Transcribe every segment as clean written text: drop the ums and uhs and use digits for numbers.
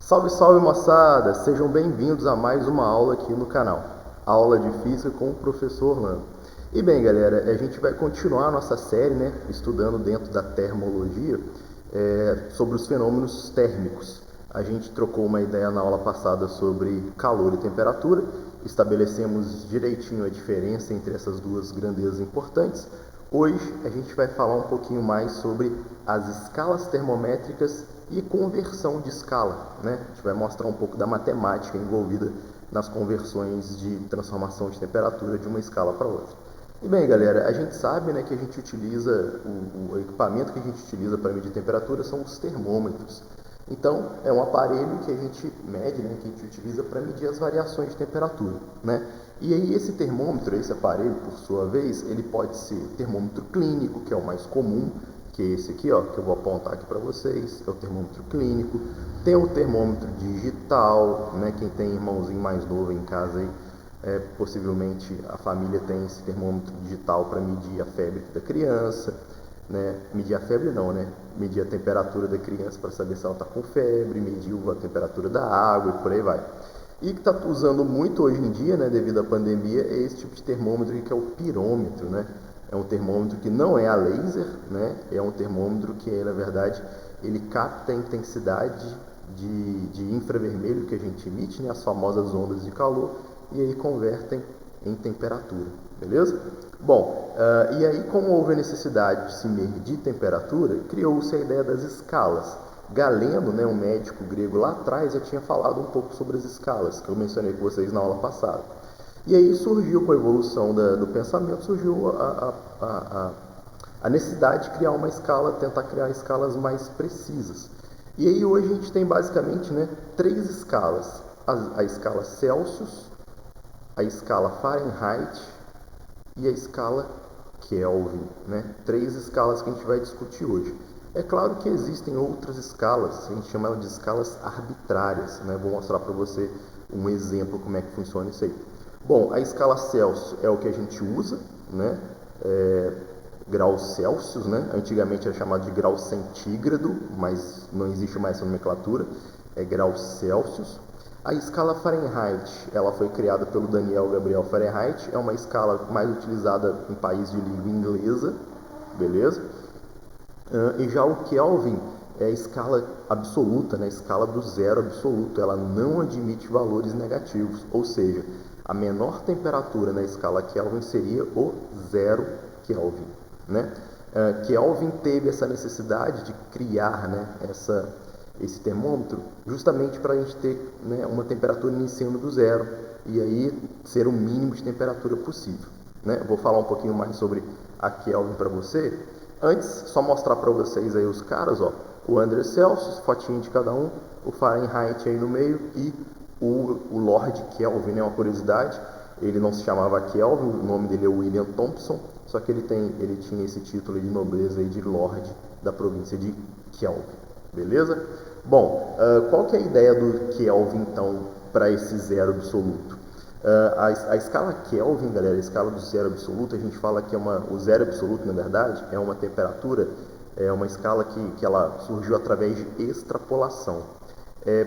Salve, salve moçada! Sejam bem-vindos a mais uma aula aqui no canal, aula de Física com o professor Orlando. E bem, galera, a gente vai continuar a nossa série, estudando dentro da termologia, sobre os fenômenos térmicos. A gente trocou uma ideia na aula passada sobre calor e temperatura, estabelecemos direitinho a diferença entre essas duas grandezas importantes. Hoje a gente vai falar um pouquinho mais sobre as escalas termométricas e conversão de escala, A gente vai mostrar um pouco da matemática envolvida nas conversões de transformação de temperatura de uma escala para outra. E bem, galera, a gente sabe, que a gente utiliza, o equipamento que a gente utiliza para medir temperatura são os termômetros. Então, é um aparelho que a gente mede, que a gente utiliza para medir as variações de temperatura, E aí esse termômetro, esse aparelho, por sua vez, ele pode ser termômetro clínico, que é o mais comum, que é esse aqui, que eu vou apontar aqui para vocês, é o termômetro clínico. Tem o termômetro digital, Quem tem irmãozinho mais novo em casa aí, possivelmente a família tem esse termômetro digital para medir a febre da criança, Medir a febre não, Medir a temperatura da criança para saber se ela está com febre, medir a temperatura da água e por aí vai. E que está usando muito hoje em dia, devido à pandemia, é esse tipo de termômetro que é o pirômetro, É um termômetro que não é a laser, É um termômetro que, na verdade, ele capta a intensidade de infravermelho que a gente emite, as famosas ondas de calor, e aí convertem em temperatura, beleza? Bom, e aí como houve a necessidade de se medir temperatura, criou-se a ideia das escalas. Galeno, um médico grego lá atrás, já tinha falado um pouco sobre as escalas, que eu mencionei com vocês na aula passada. E aí surgiu, com a evolução do pensamento, surgiu a necessidade de criar uma escala, tentar criar escalas mais precisas. E aí hoje a gente tem basicamente três escalas. A escala Celsius, a escala Fahrenheit e a escala Kelvin, Três escalas que a gente vai discutir hoje. É claro que existem outras escalas, a gente chama de escalas arbitrárias, Vou mostrar para você um exemplo como é que funciona isso aí. Bom, a escala Celsius é o que a gente usa, graus Celsius, Antigamente era chamado de grau centígrado, mas não existe mais essa nomenclatura, é graus Celsius. A escala Fahrenheit, ela foi criada pelo Daniel Gabriel Fahrenheit, é uma escala mais utilizada em países de língua inglesa, beleza? E já o Kelvin é a escala absoluta, a escala do zero absoluto, ela não admite valores negativos, ou seja, a menor temperatura na escala Kelvin seria o zero Kelvin, Kelvin teve essa necessidade de criar, esse termômetro justamente para a gente ter uma temperatura iniciando do zero e aí ser o mínimo de temperatura possível, Vou falar um pouquinho mais sobre a Kelvin para você. Antes, só mostrar para vocês aí os caras, o André Celsius, fotinho de cada um, o Fahrenheit aí no meio e o Lord Kelvin, uma curiosidade, ele não se chamava Kelvin, o nome dele é William Thompson, só que ele tinha esse título de nobreza aí de Lord da província de Kelvin, beleza? Bom, qual que é a ideia do Kelvin então para esse zero absoluto? A escala Kelvin, galera, a escala do zero absoluto, a gente fala que o zero absoluto, na verdade, é uma temperatura, é uma escala que ela surgiu através de extrapolação.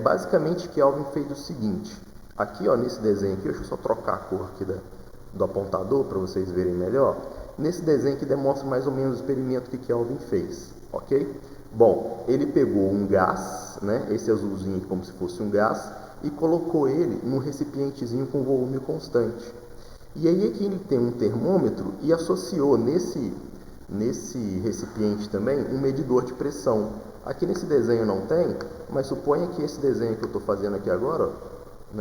Basicamente, Kelvin fez o seguinte, aqui nesse desenho aqui, deixa eu só trocar a cor aqui do apontador para vocês verem melhor. Nesse desenho aqui demonstra mais ou menos o experimento que Kelvin fez, ok? Bom, ele pegou um gás, esse azulzinho aqui como se fosse um gás, e colocou ele num recipientezinho com volume constante. E aí aqui ele tem um termômetro e associou nesse recipiente também um medidor de pressão. Aqui nesse desenho não tem, mas suponha que esse desenho que eu estou fazendo aqui agora,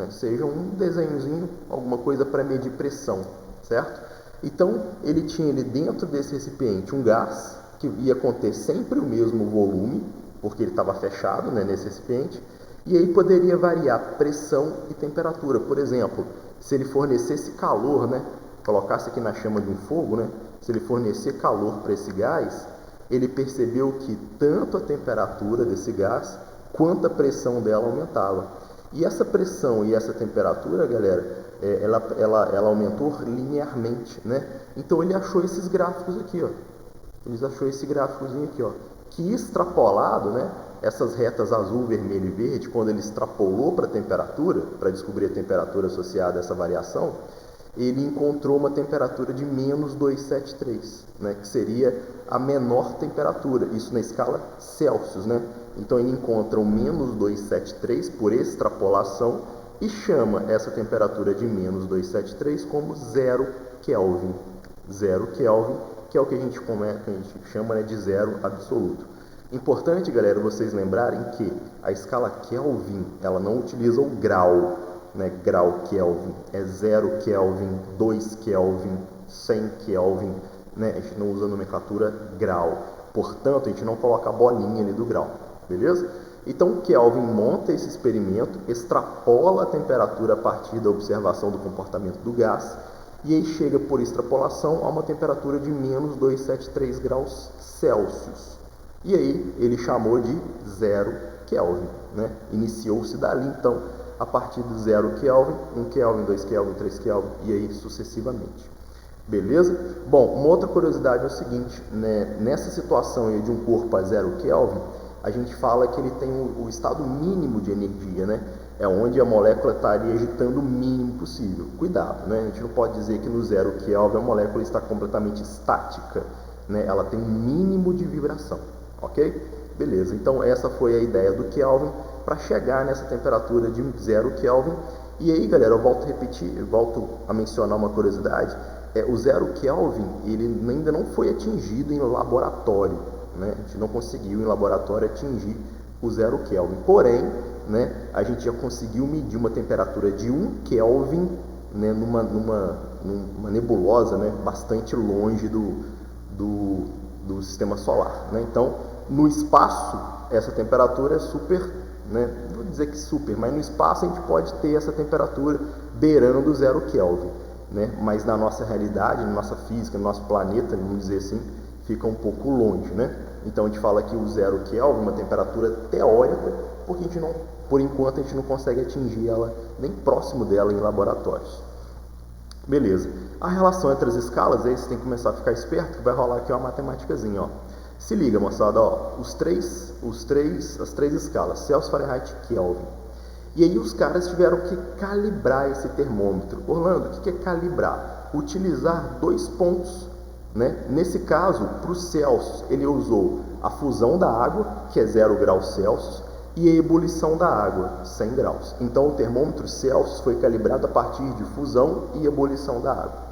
seja um desenhozinho, alguma coisa para medir pressão, certo? Então ele tinha ali dentro desse recipiente um gás que ia conter sempre o mesmo volume, porque ele estava fechado nesse recipiente, e aí poderia variar pressão e temperatura. Por exemplo, se ele fornecesse calor, colocasse aqui na chama de um fogo, se ele fornecer calor para esse gás, ele percebeu que tanto a temperatura desse gás quanto a pressão dela aumentava. E essa pressão e essa temperatura, galera, ela aumentou linearmente, Então ele achou esses gráficos aqui, Ele achou esse gráficozinho aqui, que extrapolado, essas retas azul, vermelho e verde, quando ele extrapolou para a temperatura, para descobrir a temperatura associada a essa variação, ele encontrou uma temperatura de menos 273, né, que seria a menor temperatura, isso na escala Celsius, né? Então ele encontra o menos 273 por extrapolação e chama essa temperatura de menos 273 como 0 Kelvin. 0 Kelvin, que é o que a gente chama, né, de zero absoluto. Importante, galera, vocês lembrarem que a escala Kelvin, ela não utiliza o grau, né, grau Kelvin, é 0 Kelvin, 2 Kelvin, 100 Kelvin, né, a gente não usa a nomenclatura grau, portanto a gente não coloca a bolinha ali do grau, beleza? Então Kelvin monta esse experimento, extrapola a temperatura a partir da observação do comportamento do gás, e aí chega por extrapolação a uma temperatura de menos 273 graus Celsius. E aí ele chamou de 0 Kelvin, né? Iniciou-se dali, então, a partir do 0 Kelvin, 1 Kelvin, 2 Kelvin, 3 Kelvin, e aí sucessivamente. Beleza? Bom, uma outra curiosidade é o seguinte, né? Nessa situação aí de um corpo a 0 Kelvin, a gente fala que ele tem o estado mínimo de energia, né? É onde a molécula estaria agitando o mínimo possível. Cuidado, né? A gente não pode dizer que no 0 Kelvin a molécula está completamente estática, né? Ela tem um mínimo de vibração, ok? Beleza, então essa foi a ideia do Kelvin para chegar nessa temperatura de 0 Kelvin. E aí, galera, eu volto a repetir, eu volto a mencionar uma curiosidade, o 0 Kelvin, ele ainda não foi atingido em laboratório, né? A gente não conseguiu em laboratório atingir o 0 Kelvin, porém, né, a gente já conseguiu medir uma temperatura de 1 Kelvin, né, numa nebulosa, né, bastante longe do sistema solar, né? Então, no espaço, essa temperatura é super, né, não vou dizer que super, mas no espaço a gente pode ter essa temperatura beirando do 0 Kelvin, né? Mas na nossa realidade, na nossa física, no nosso planeta, vamos dizer assim, fica um pouco longe, né? Então a gente fala que o 0 Kelvin é uma temperatura teórica, porque a gente não, por enquanto a gente não consegue atingir ela nem próximo dela em laboratórios. Beleza. A relação entre as escalas, aí você tem que começar a ficar esperto, que vai rolar aqui uma matemáticazinha, ó. Se liga, moçada, ó, as três escalas, Celsius, Fahrenheit e Kelvin. E aí os caras tiveram que calibrar esse termômetro. Orlando, o que é calibrar? Utilizar 2 pontos, né? Nesse caso, para o Celsius, ele usou a fusão da água, que é 0 graus Celsius, e a ebulição da água, 100 graus. Então o termômetro Celsius foi calibrado a partir de fusão e ebulição da água,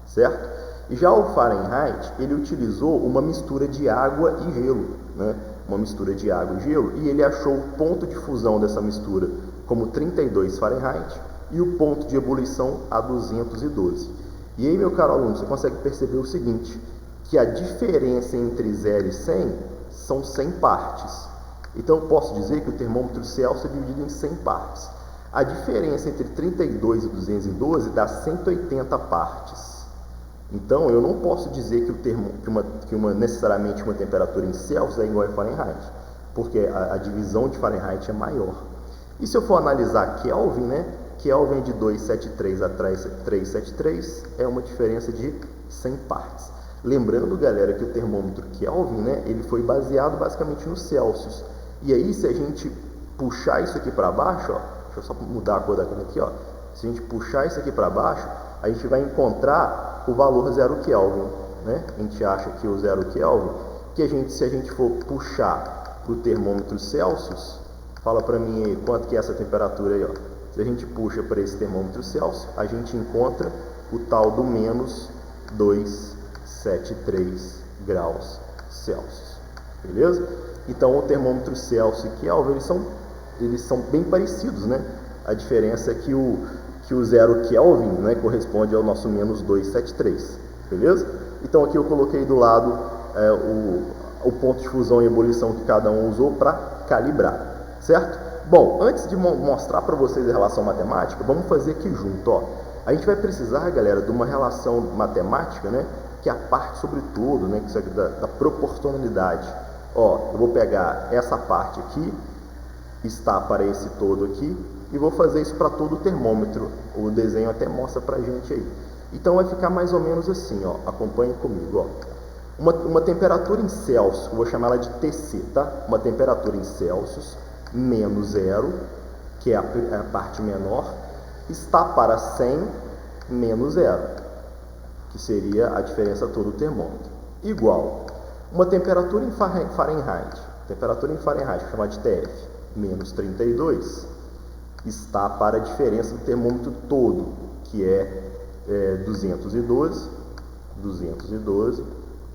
certo? E já o Fahrenheit, ele utilizou uma mistura de água e gelo, né? Uma mistura de água e gelo, e ele achou o ponto de fusão dessa mistura como 32 Fahrenheit e o ponto de ebulição a 212. E aí, meu caro aluno, você consegue perceber o seguinte, que a diferença entre 0 e 100 são 100 partes. Então eu posso dizer que o termômetro Celsius é dividido em 100 partes. A diferença entre 32 e 212 dá 180 partes. Então, eu não posso dizer que necessariamente uma temperatura em Celsius é igual a Fahrenheit, porque a divisão de Fahrenheit é maior. E se eu for analisar Kelvin, né? Kelvin de 273 a 373 é uma diferença de 100 partes. Lembrando, galera, que o termômetro Kelvin, né? Ele foi baseado basicamente no Celsius. E aí, se a gente puxar isso aqui para baixo, ó, deixa eu só mudar a cor da cor aqui, ó. Se a gente puxar isso aqui para baixo, a gente vai encontrar o valor 0 Kelvin, né? A gente acha que o 0 Kelvin, se a gente for puxar para o termômetro Celsius, fala para mim aí, quanto que é essa temperatura aí, ó. Se a gente puxa para esse termômetro Celsius, a gente encontra o tal do menos 273 graus Celsius, beleza? Então o termômetro Celsius e Kelvin, eles são bem parecidos, né? A diferença é que o 0 Kelvin, né, corresponde ao nosso menos 273, beleza? Então aqui eu coloquei do lado o ponto de fusão e ebulição que cada um usou para calibrar, certo? Bom, antes de mostrar para vocês a relação matemática, vamos fazer aqui junto, ó. A gente vai precisar, galera, de uma relação matemática, né, que é a parte sobre tudo, né, que isso aqui da proporcionalidade. Ó, eu vou pegar essa parte aqui, está para esse todo aqui, e vou fazer isso para todo o termômetro. O desenho até mostra para a gente aí. Então vai ficar mais ou menos assim, ó. Acompanhe comigo, ó. Uma temperatura em Celsius, eu vou chamar ela de TC, tá? Uma temperatura em Celsius menos 0, que é a parte menor, está para 100 menos 0, que seria a diferença toda do termômetro. Igual, uma temperatura em Fahrenheit, vou chamar de TF, menos 32, está para a diferença do termômetro todo, que é 212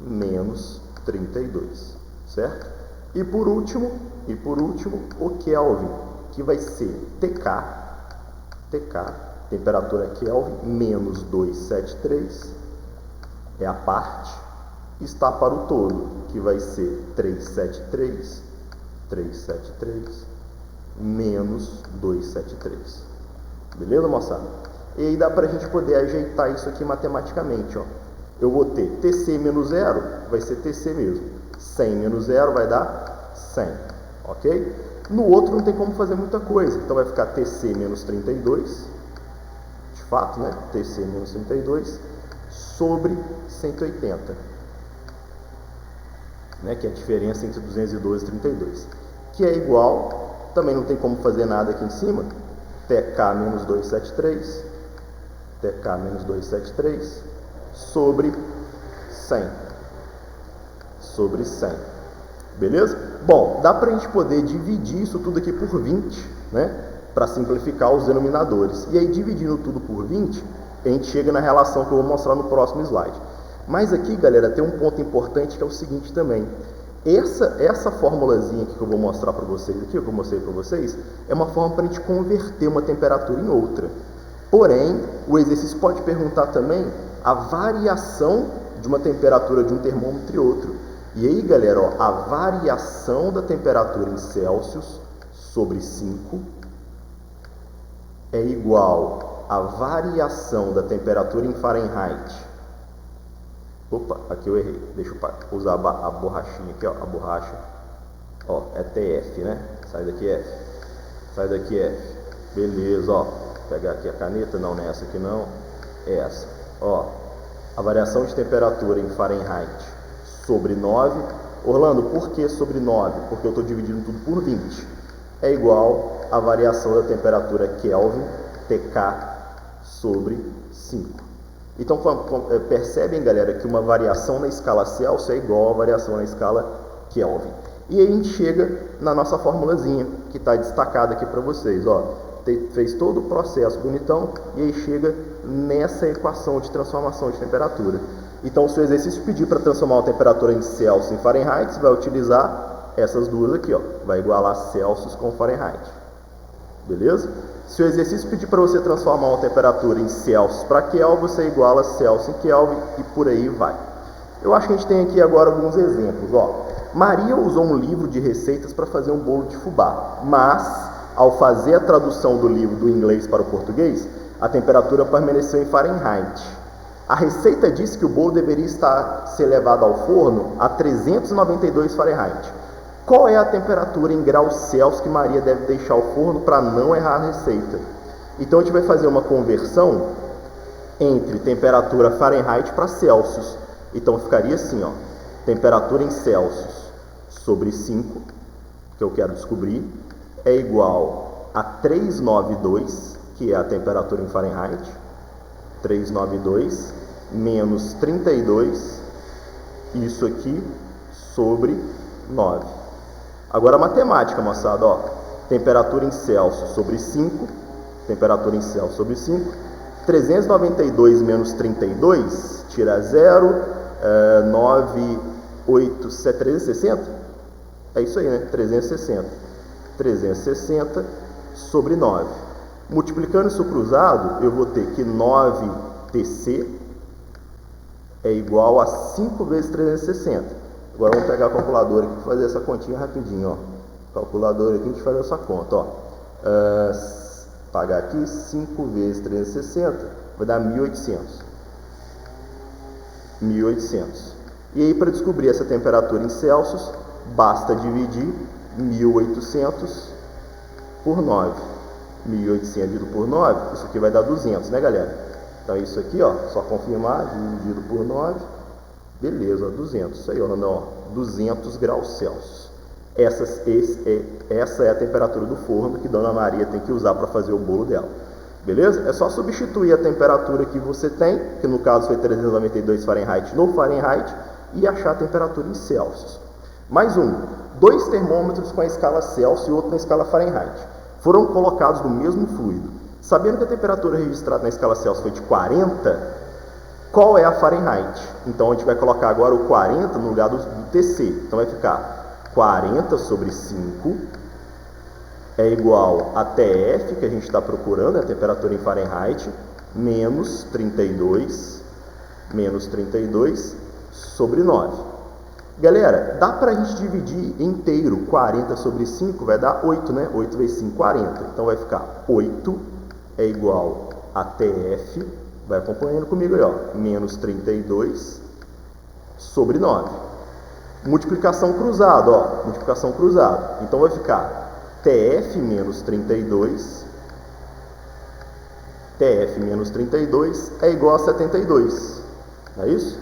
menos 32, certo? E por último, o Kelvin, que vai ser TK, temperatura Kelvin, menos 273, é a parte, está para o todo, que vai ser 373, menos 273. Beleza, moçada? E aí dá para a gente poder ajeitar isso aqui matematicamente, ó. Eu vou ter TC menos 0, vai ser TC mesmo. 100 menos 0 vai dar 100, ok? No outro não tem como fazer muita coisa, então vai ficar TC menos 32, de fato, né? TC menos 32 sobre 180, né? Que é a diferença entre 212 e 32, que é igual, também não tem como fazer nada aqui em cima, TK menos 273 sobre 100, beleza? Bom, dá para a gente poder dividir isso tudo aqui por 20, né? Para simplificar os denominadores. E aí, dividindo tudo por 20, a gente chega na relação que eu vou mostrar no próximo slide. Mas aqui, galera, tem um ponto importante que é o seguinte também. Essa formulazinha aqui que eu vou mostrar para vocês aqui, que eu mostrei para vocês, é uma forma para a gente converter uma temperatura em outra. Porém, o exercício pode perguntar também a variação de uma temperatura de um termômetro e outro. E aí, galera, ó, a variação da temperatura em Celsius sobre 5 é igual à variação da temperatura em Fahrenheit. Opa, aqui eu errei. Deixa eu usar a borrachinha aqui, ó, a borracha. Ó, é TF, né? Sai daqui F. Sai daqui F. Beleza, ó. Vou pegar aqui a caneta, não nessa aqui não. Essa. Ó, a variação de temperatura em Fahrenheit sobre 9. Orlando, por que sobre 9? Porque eu estou dividindo tudo por 20. É igual a variação da temperatura Kelvin, TK, sobre 5. Então, percebem, galera, que uma variação na escala Celsius é igual a variação na escala Kelvin. E aí a gente chega na nossa formulazinha, que está destacada aqui para vocês. Ó, fez todo o processo bonitão, e aí chega nessa equação de transformação de temperatura. Então, se o exercício pedir para transformar a temperatura em Celsius em Fahrenheit, você vai utilizar essas duas aqui, ó, vai igualar Celsius com Fahrenheit. Beleza? Se o exercício pedir para você transformar uma temperatura em Celsius para Kelvin, você iguala Celsius em Kelvin e por aí vai. Eu acho que a gente tem aqui agora alguns exemplos. Ó, Maria usou um livro de receitas para fazer um bolo de fubá, mas ao fazer a tradução do livro do inglês para o português, a temperatura permaneceu em Fahrenheit. A receita disse que o bolo deveria ser levado ao forno a 392 Fahrenheit. Qual é a temperatura em graus Celsius que Maria deve deixar o forno para não errar a receita? Então a gente vai fazer uma conversão entre temperatura Fahrenheit para Celsius. Então ficaria assim, ó, temperatura em Celsius sobre 5, que eu quero descobrir, é igual a 392, que é a temperatura em Fahrenheit, 392 menos 32, isso aqui, sobre 9. Agora a matemática, moçada, ó, temperatura em Celsius sobre 5, 392 menos 32, tira 0, 9, 8, 360? É isso aí, né? 360 sobre 9. Multiplicando isso cruzado, eu vou ter que 9TC é igual a 5 vezes 360. Agora vamos pegar a calculadora aqui para fazer essa continha rapidinho, ó. Calculadora aqui, a gente faz essa conta, ó. Pagar aqui 5 vezes 360 vai dar 1.800. 1.800. E aí, para descobrir essa temperatura em Celsius, basta dividir 1.800 por 9. 1.800 dividido por 9, isso aqui vai dar 200, né, galera? Então, isso aqui, ó, só confirmar, dividido por 9, Beleza, 200. Isso aí, ó, 200 graus Celsius. Essa é a temperatura do forno que Dona Maria tem que usar para fazer o bolo dela. Beleza? É só substituir a temperatura que você tem, que no caso foi 392 Fahrenheit no Fahrenheit, e achar a temperatura em Celsius. Mais um. 2 termômetros com a escala Celsius e outro na escala Fahrenheit. Foram colocados no mesmo fluido. Sabendo que a temperatura registrada na escala Celsius foi de 40, qual é a Fahrenheit? Então a gente vai colocar agora o 40 no lugar do TC. Então vai ficar 40 sobre 5 é igual a TF, que a gente está procurando, a temperatura em Fahrenheit, menos 32 sobre 9. Galera, dá para a gente dividir inteiro 40 sobre 5, vai dar 8, né? 8 vezes 5, 40. Então vai ficar 8 é igual a TF, vai acompanhando comigo aí, ó, menos 32 sobre 9. Multiplicação cruzada, ó, multiplicação cruzada. Então vai ficar TF menos 32 é igual a 72, não é isso?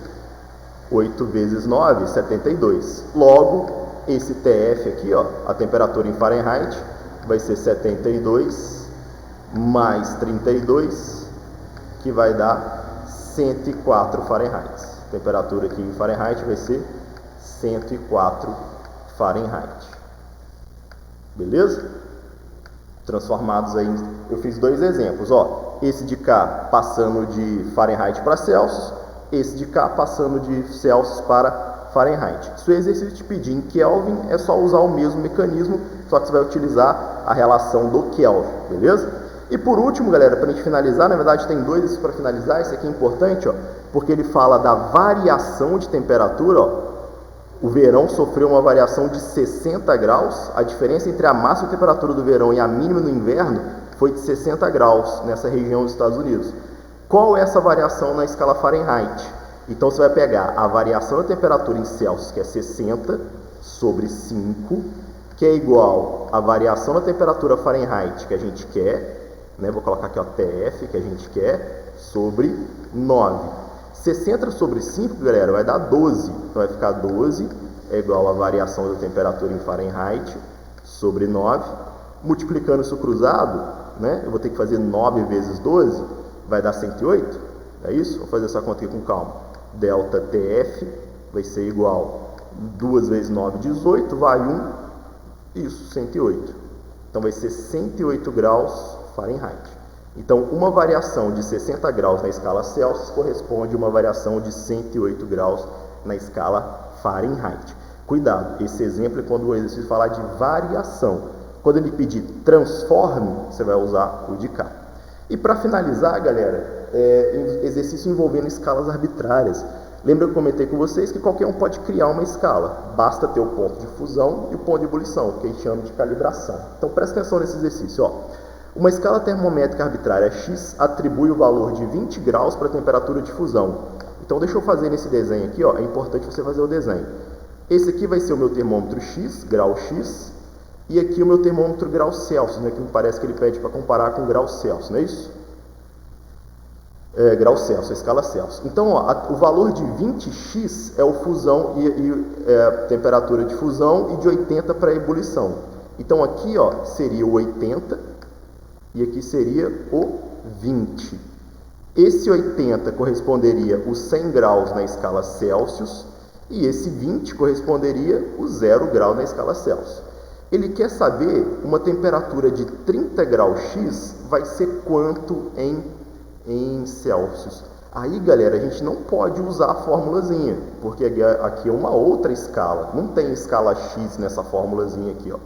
8 vezes 9, 72. Logo, esse TF aqui, ó, a temperatura em Fahrenheit, vai ser 72 mais 32, que vai dar 104 Fahrenheit. A temperatura aqui em Fahrenheit vai ser 104 Fahrenheit. Beleza? Transformados aí, eu fiz 2 exemplos, ó. Esse de cá passando de Fahrenheit para Celsius, esse de cá passando de Celsius para Fahrenheit. Se o exercício te pedir em Kelvin, é só usar o mesmo mecanismo, só que você vai utilizar a relação do Kelvin, beleza? E por último, galera, para a gente finalizar, na verdade tem 2 para finalizar, esse aqui é importante, ó, porque ele fala da variação de temperatura, ó. O verão sofreu uma variação de 60 graus, a diferença entre a máxima temperatura do verão e a mínima no inverno foi de 60 graus nessa região dos Estados Unidos. Qual é essa variação na escala Fahrenheit? Então você vai pegar a variação da temperatura em Celsius, que é 60 sobre 5, que é igual à variação da temperatura Fahrenheit que a gente quer, né? Vou colocar aqui, ó, TF, que a gente quer, sobre 9. 60 sobre 5, galera, vai dar 12. Então vai ficar 12 é igual à variação da temperatura em Fahrenheit sobre 9. Multiplicando isso cruzado, né? Eu vou ter que fazer 9 vezes 12, vai dar 108. É isso? Vou fazer essa conta aqui com calma. Delta TF vai ser igual 2 vezes 9, 18, vai 1, isso, 108. Então vai ser 108 graus Fahrenheit. Então, uma variação de 60 graus na escala Celsius corresponde a uma variação de 108 graus na escala Fahrenheit. Cuidado, esse exemplo é quando o exercício falar de variação. Quando ele pedir transforme, você vai usar o de cá. E para finalizar, galera, exercício envolvendo escalas arbitrárias. Lembra que eu comentei com vocês que qualquer um pode criar uma escala. Basta ter o ponto de fusão e o ponto de ebulição, que a gente chama de calibração. Então, presta atenção nesse exercício, ó. Uma escala termométrica arbitrária X atribui o valor de 20 graus para a temperatura de fusão. Então, deixa eu fazer nesse desenho aqui, ó, é importante você fazer o desenho. Esse aqui vai ser o meu termômetro X, grau X, e aqui o meu termômetro grau Celsius, né, que me parece que ele pede para comparar com grau Celsius, não é isso? Grau Celsius, a escala Celsius. Então, ó, o valor de 20x é o fusão a temperatura de fusão e de 80 para a ebulição. Então, aqui, ó, seria o 80 e aqui seria o 20. Esse 80 corresponderia os 100 graus na escala Celsius e esse 20 corresponderia o 0 grau na escala Celsius. Ele quer saber uma temperatura de 30 graus X vai ser quanto em Celsius. Aí, galera, a gente não pode usar a formulazinha, porque aqui é uma outra escala. Não tem escala X nessa formulazinha aqui, ó.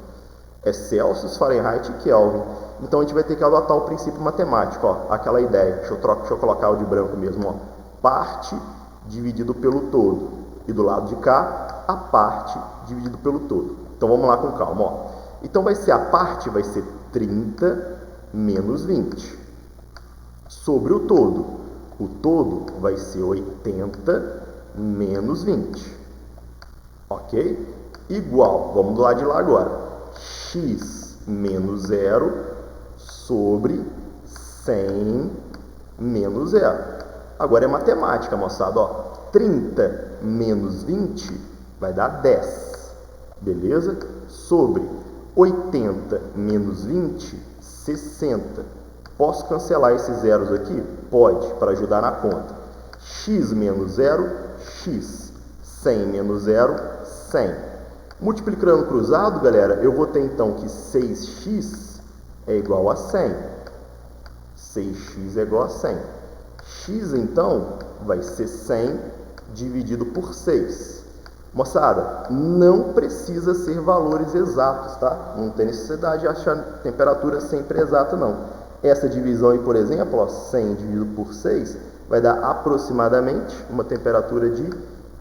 É Celsius, Fahrenheit e Kelvin. Então a gente vai ter que adotar o princípio matemático, ó, aquela ideia. Deixa eu colocar o de branco mesmo, ó. Parte dividido pelo todo. E do lado de cá, a parte dividido pelo todo. Então vamos lá com calma, ó. Então vai ser a parte, vai ser 30 menos 20 sobre o todo. O todo vai ser 80 menos 20. Ok? Igual, vamos do lado de lá agora. X menos 0 sobre 100 menos 0. Agora é matemática, moçada, ó. 30 menos 20 vai dar 10, beleza? Sobre 80 menos 20, 60. Posso cancelar esses zeros aqui? Pode, para ajudar na conta. X menos 0, x. 100 menos 0, 100. Multiplicando cruzado, galera, eu vou ter então que 6x é igual a 100. 6x é igual a 100. X, então, vai ser 100 dividido por 6. Moçada, não precisa ser valores exatos, tá? Não tem necessidade de achar temperatura sempre exata, não. Essa divisão aí, por exemplo, ó, 100 dividido por 6, vai dar aproximadamente uma temperatura de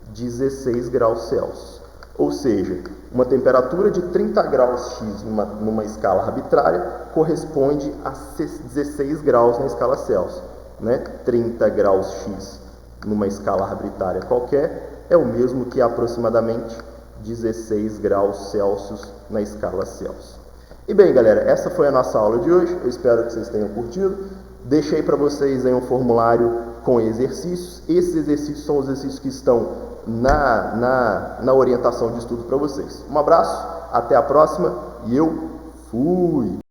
16 graus Celsius. Ou seja, uma temperatura de 30 graus X numa escala arbitrária corresponde a 16 graus na escala Celsius. Né? 30 graus X numa escala arbitrária qualquer é o mesmo que aproximadamente 16 graus Celsius na escala Celsius. E bem, galera, essa foi a nossa aula de hoje. Eu espero que vocês tenham curtido. Deixei para vocês aí um formulário com exercícios. Esses exercícios são os exercícios que estão na orientação de estudo para vocês. Um abraço, até a próxima e eu fui!